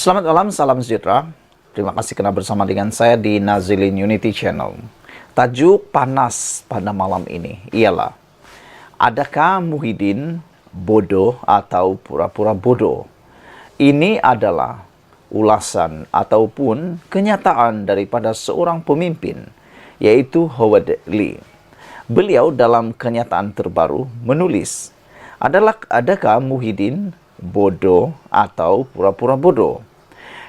Selamat malam, salam sejahtera. Terima kasih kerana bersama dengan saya di Nazilin Unity Channel. Tajuk panas pada malam ini ialah, adakah Muhyiddin bodoh atau pura-pura bodoh? Ini adalah ulasan ataupun kenyataan daripada seorang pemimpin, yaitu Howard Lee. Beliau dalam kenyataan terbaru menulis, adakah Muhyiddin bodoh atau pura-pura bodoh?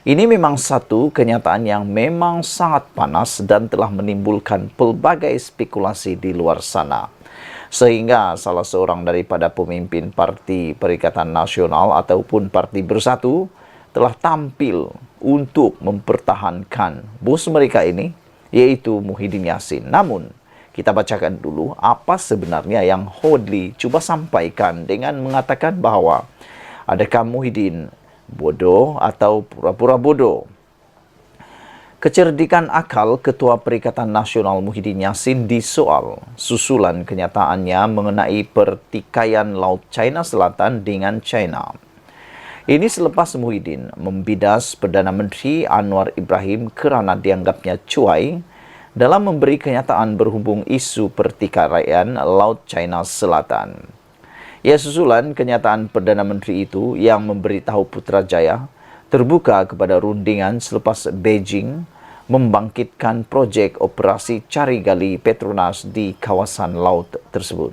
Ini memang satu kenyataan yang memang sangat panas dan telah menimbulkan pelbagai spekulasi di luar sana. Sehingga salah seorang daripada pemimpin Parti Perikatan Nasional ataupun Parti Bersatu telah tampil untuk mempertahankan bos mereka ini, yaitu Muhyiddin Yassin. Namun, kita bacakan dulu apa sebenarnya yang Howard Lee cuba sampaikan dengan mengatakan bahawa adakah Muhyiddin bodoh atau pura-pura bodoh. Kecerdikan akal Ketua Perikatan Nasional Muhyiddin Yassin disoal susulan kenyataannya mengenai pertikaian Laut China Selatan dengan China. Ini selepas Muhyiddin membidas Perdana Menteri Anwar Ibrahim kerana dianggapnya cuai dalam memberi kenyataan berhubung isu pertikaian Laut China Selatan. Ya, susulan kenyataan Perdana Menteri itu yang memberitahu Putrajaya terbuka kepada rundingan selepas Beijing membangkitkan projek operasi cari gali Petronas di kawasan laut tersebut.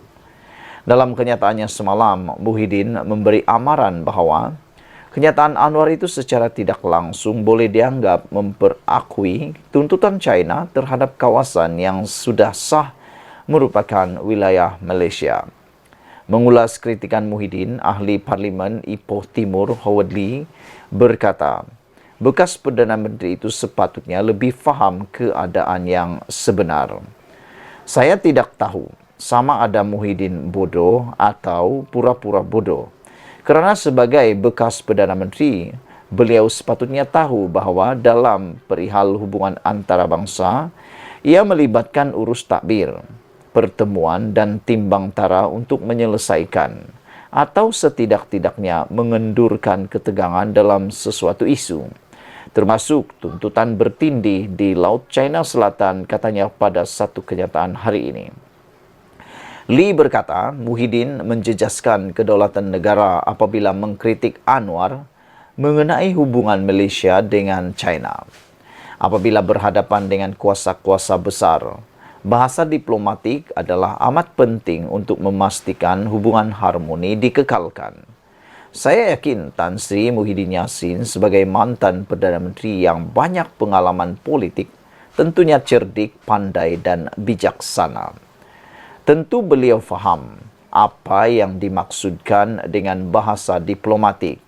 Dalam kenyataannya semalam, Muhyiddin memberi amaran bahawa kenyataan Anwar itu secara tidak langsung boleh dianggap memperakui tuntutan China terhadap kawasan yang sudah sah merupakan wilayah Malaysia. Mengulas kritikan Muhyiddin, ahli Parlimen Ipoh Timur Howard Lee berkata, bekas Perdana Menteri itu sepatutnya lebih faham keadaan yang sebenar. Saya tidak tahu sama ada Muhyiddin bodoh atau pura-pura bodoh. Kerana sebagai bekas Perdana Menteri, beliau sepatutnya tahu bahawa dalam perihal hubungan antarabangsa, ia melibatkan urus takbir, pertemuan dan timbang tara untuk menyelesaikan atau setidak-tidaknya mengendurkan ketegangan dalam sesuatu isu, termasuk tuntutan bertindih di Laut China Selatan, katanya pada satu kenyataan hari ini. Lee berkata, Muhyiddin menjejaskan kedaulatan negara apabila mengkritik Anwar mengenai hubungan Malaysia dengan China. Apabila berhadapan dengan kuasa-kuasa besar, bahasa diplomatik adalah amat penting untuk memastikan hubungan harmoni dikekalkan. Saya yakin Tan Sri Muhyiddin Yassin sebagai mantan Perdana Menteri yang banyak pengalaman politik tentunya cerdik, pandai dan bijaksana. Tentu beliau faham apa yang dimaksudkan dengan bahasa diplomatik,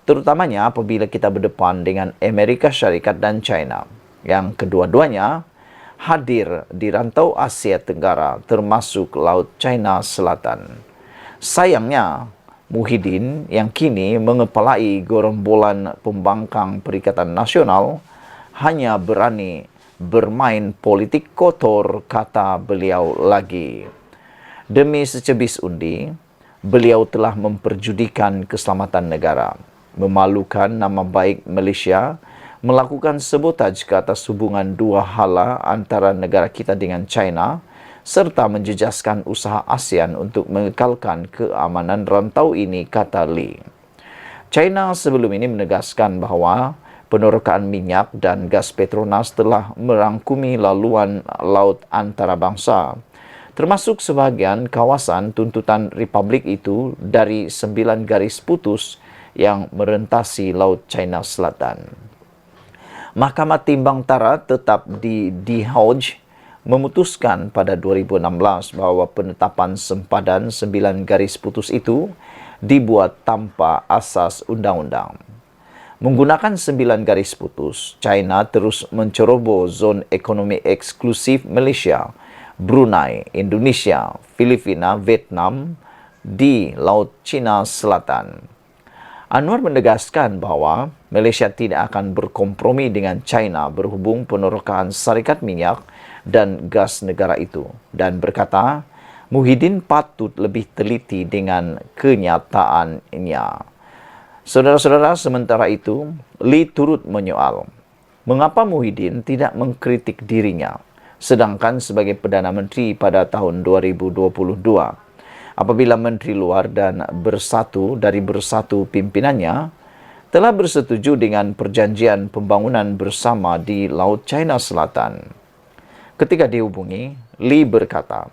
terutamanya apabila kita berdepan dengan Amerika Syarikat dan China, yang kedua-duanya hadir di rantau Asia Tenggara termasuk Laut China Selatan. Sayangnya, Muhyiddin yang kini mengepalai gerombolan pembangkang Perikatan Nasional hanya berani bermain politik kotor, kata beliau lagi. Demi secebis undi, beliau telah memperjudikan keselamatan negara, memalukan nama baik Malaysia, melakukan sabotaj ke atas hubungan dua hala antara negara kita dengan China, serta menjejaskan usaha ASEAN untuk mengekalkan keamanan rantau ini, kata Lee. China sebelum ini menegaskan bahawa penerokaan minyak dan gas Petronas telah merangkumi laluan laut antarabangsa, termasuk sebahagian kawasan tuntutan Republik itu dari 9 garis putus yang merentasi Laut China Selatan. Mahkamah Timbang Tara tetap di The Hague memutuskan pada 2016 bahawa penetapan sempadan 9 garis putus itu dibuat tanpa asas undang-undang. Menggunakan 9 garis putus, China terus menceroboh zon ekonomi eksklusif Malaysia, Brunei, Indonesia, Filipina, Vietnam di Laut China Selatan. Anwar menegaskan bahawa Malaysia tidak akan berkompromi dengan China berhubung penerokaan syarikat minyak dan gas negara itu, dan berkata Muhyiddin patut lebih teliti dengan kenyataannya. Saudara-saudara, sementara itu, Lee turut menyoal, mengapa Muhyiddin tidak mengkritik dirinya, sedangkan sebagai Perdana Menteri pada tahun 2022, apabila Menteri Luar dan Bersatu dari Bersatu pimpinannya telah bersetuju dengan perjanjian pembangunan bersama di Laut China Selatan. Ketika dihubungi, Lee berkata,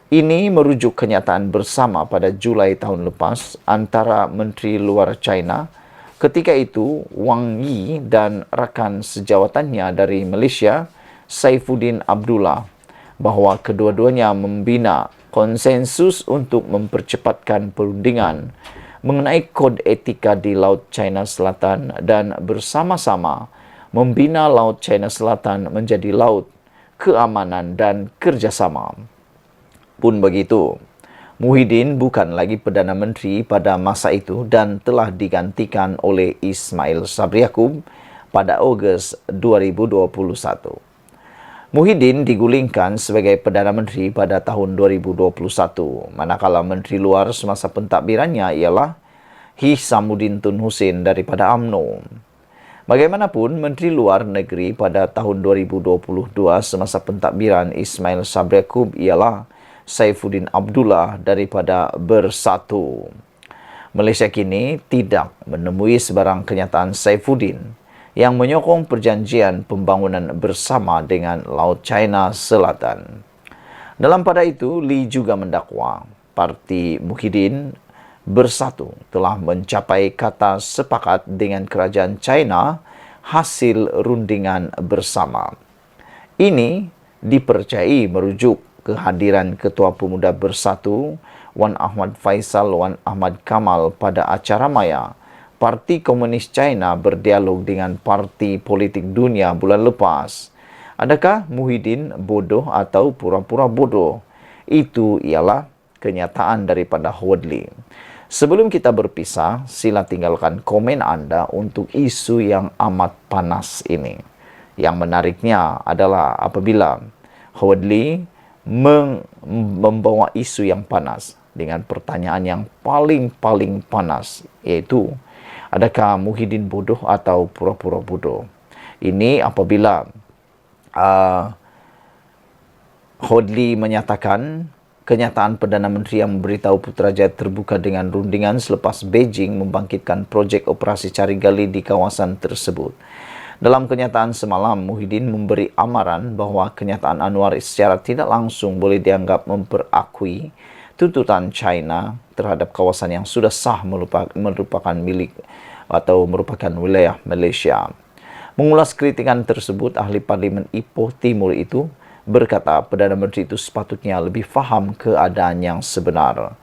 ini merujuk kenyataan bersama pada Julai tahun lepas antara Menteri Luar China, ketika itu Wang Yi dan rakan sejawatannya dari Malaysia, Saifuddin Abdullah, bahwa kedua-duanya membina konsensus untuk mempercepatkan perundingan mengenai kod etika di Laut China Selatan dan bersama-sama membina Laut China Selatan menjadi laut keamanan dan kerjasama. Pun begitu, Muhyiddin bukan lagi Perdana Menteri pada masa itu dan telah digantikan oleh Ismail Sabri Yaakob pada Ogos 2021. Muhyiddin digulingkan sebagai Perdana Menteri pada tahun 2021, manakala Menteri Luar semasa pentadbirannya ialah Hishamuddin Tun Hussein daripada UMNO. Bagaimanapun, Menteri Luar Negeri pada tahun 2022 semasa pentadbiran Ismail Sabri Yaakob ialah Saifuddin Abdullah daripada Bersatu. Malaysia kini tidak menemui sebarang kenyataan Saifuddin yang menyokong perjanjian pembangunan bersama dengan Laut China Selatan. Dalam pada itu, Lee juga mendakwa parti Muhyiddin Bersatu telah mencapai kata sepakat dengan kerajaan China hasil rundingan bersama. Ini dipercayai merujuk kehadiran Ketua Pemuda Bersatu Wan Ahmad Faisal Wan Ahmad Kamal pada acara maya Parti Komunis China berdialog dengan parti politik dunia bulan lepas. Adakah Muhyiddin bodoh atau pura-pura bodoh? Itu ialah kenyataan daripada Howard Lee. Sebelum kita berpisah, sila tinggalkan komen anda untuk isu yang amat panas ini. Yang menariknya adalah apabila Howard Lee membawa isu yang panas dengan pertanyaan yang paling panas, yaitu adakah Muhyiddin bodoh atau pura-pura bodoh? Ini apabila Howard Lee menyatakan kenyataan Perdana Menteri yang memberitahu Putrajaya terbuka dengan rundingan selepas Beijing membangkitkan projek operasi cari gali di kawasan tersebut. Dalam kenyataan semalam, Muhyiddin memberi amaran bahawa kenyataan Anwar secara tidak langsung boleh dianggap memperakui tuntutan China terhadap kawasan yang sudah sah merupakan milik atau merupakan wilayah Malaysia. Mengulas kritikan tersebut, ahli Parlimen Ipoh Timur itu berkata Perdana Menteri itu sepatutnya lebih faham keadaan yang sebenar.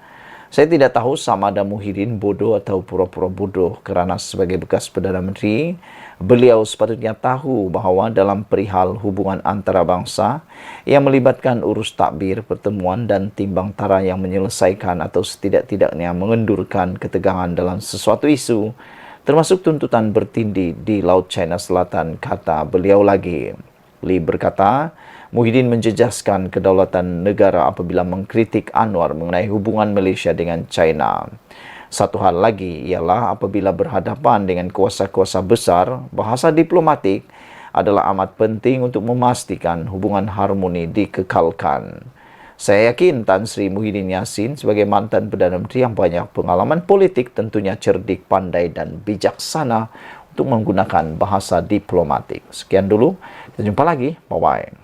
Saya tidak tahu sama ada Muhyiddin bodoh atau pura-pura bodoh kerana sebagai bekas Perdana Menteri, beliau sepatutnya tahu bahawa dalam perihal hubungan antarabangsa yang melibatkan urus takbir, pertemuan dan timbang tara yang menyelesaikan atau setidak-tidaknya mengendurkan ketegangan dalam sesuatu isu, termasuk tuntutan bertindih di Laut China Selatan, kata beliau lagi. Lee berkata, Muhyiddin menjejaskan kedaulatan negara apabila mengkritik Anwar mengenai hubungan Malaysia dengan China. Satu hal lagi ialah apabila berhadapan dengan kuasa-kuasa besar, bahasa diplomatik adalah amat penting untuk memastikan hubungan harmoni dikekalkan. Saya yakin Tan Sri Muhyiddin Yassin sebagai mantan Perdana Menteri yang banyak pengalaman politik tentunya cerdik, pandai dan bijaksana untuk menggunakan bahasa diplomatik. Sekian dulu, kita jumpa lagi. Bye-bye.